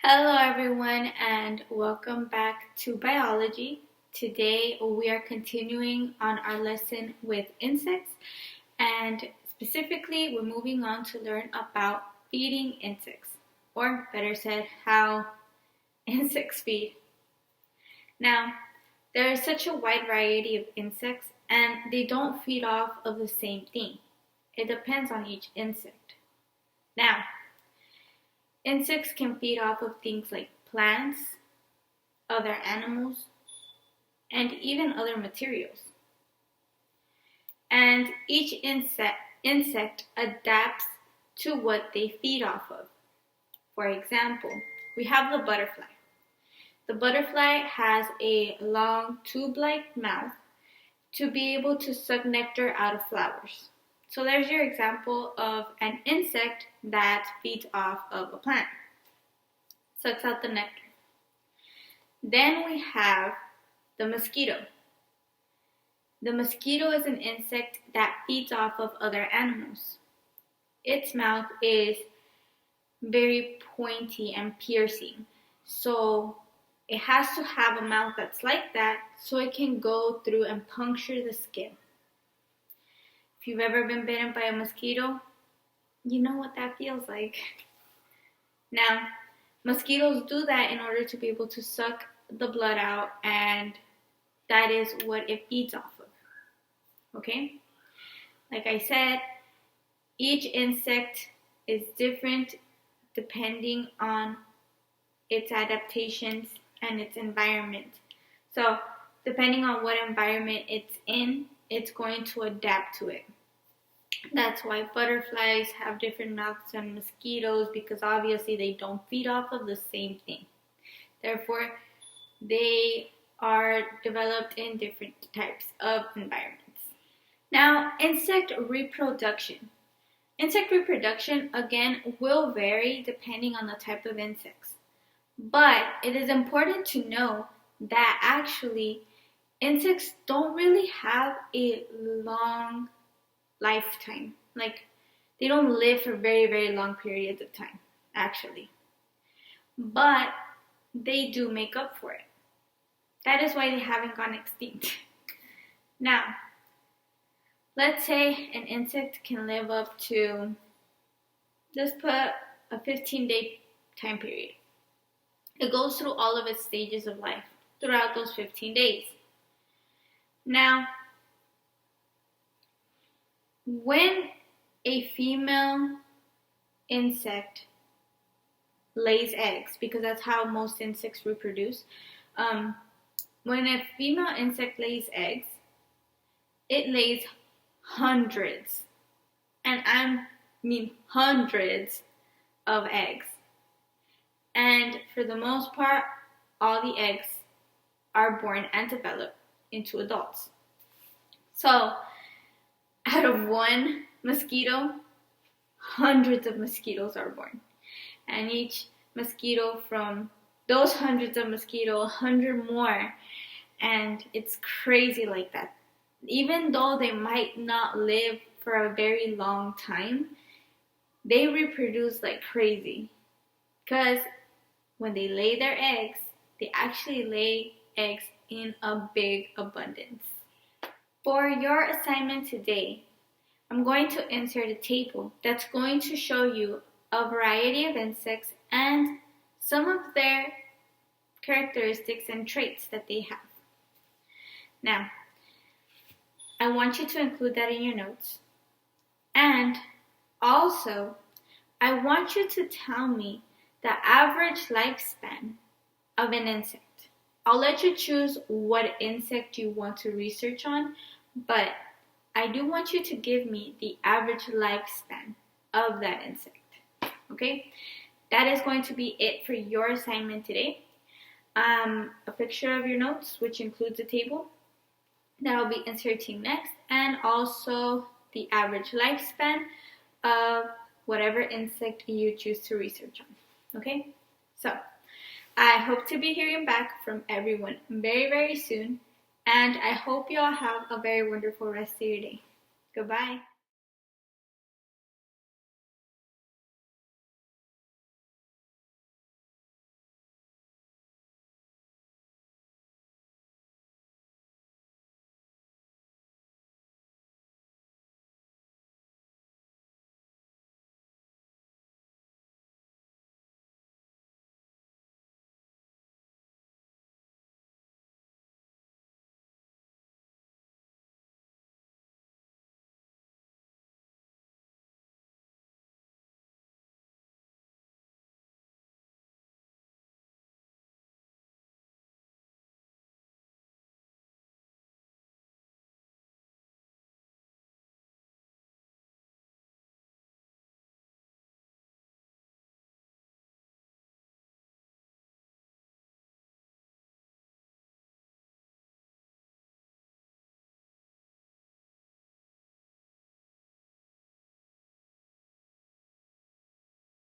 Hello everyone and welcome back to biology. Today we are continuing on our lesson with insects, and specifically we're moving on to learn about feeding insects, or better said, how insects feed. Now, there is such a wide variety of insects and they don't feed off of the same thing. It depends on each insect. Now, insects can feed off of things like plants, other animals, and even other materials. And each insect adapts to what they feed off of. For example, we have the butterfly. The butterfly has a long tube-like mouth to be able to suck nectar out of flowers. So there's your example of an insect that feeds off of a plant, sucks out the nectar. Then we have the mosquito. The mosquito is an insect that feeds off of other animals. Its mouth is very pointy and piercing, so it has to have a mouth that's like that so it can go through and puncture the skin. If you've ever been bitten by a mosquito, you know what that feels like. Now, mosquitoes do that in order to be able to suck the blood out, and that is what it feeds off of. Okay? Like I said, each insect is different depending on its adaptations and its environment. So, depending on what environment it's in, it's going to adapt to it. That's why butterflies have different mouths than mosquitoes, because obviously they don't feed off of the same thing. Therefore, they are developed in different types of environments. Now, insect reproduction. Insect reproduction, again, will vary depending on the type of insects. But it is important to know that actually insects don't really have a long lifetime. Like, they don't live for very, very long periods of time, actually. But they do make up for it. That is why they haven't gone extinct. Now, let's say an insect can live up to, let's put a 15-day time period. It goes through all of its stages of life throughout those 15 days. Now, when a female insect lays eggs, because that's how most insects reproduce, when a female insect lays eggs, it lays hundreds, and I mean hundreds of eggs. And for the most part, all the eggs are born and develop into adults. So, out of one mosquito, hundreds of mosquitoes are born. And each mosquito, from those hundreds of mosquitoes, 100 more. And it's crazy like that. Even though they might not live for a very long time, they reproduce like crazy. Because when they lay their eggs, they actually lay eggs in a big abundance. For your assignment today, I'm going to insert a table that's going to show you a variety of insects and some of their characteristics and traits that they have. Now, I want you to include that in your notes. And also, I want you to tell me the average lifespan of an insect. I'll let you choose what insect you want to research on, but I do want you to give me the average lifespan of that insect. Okay? That is going to be it for your assignment today. A picture of your notes, which includes a table that I'll be inserting next, and also the average lifespan of whatever insect you choose to research on. Okay? So, I hope to be hearing back from everyone very, very soon, and I hope you all have a very wonderful rest of your day. Goodbye.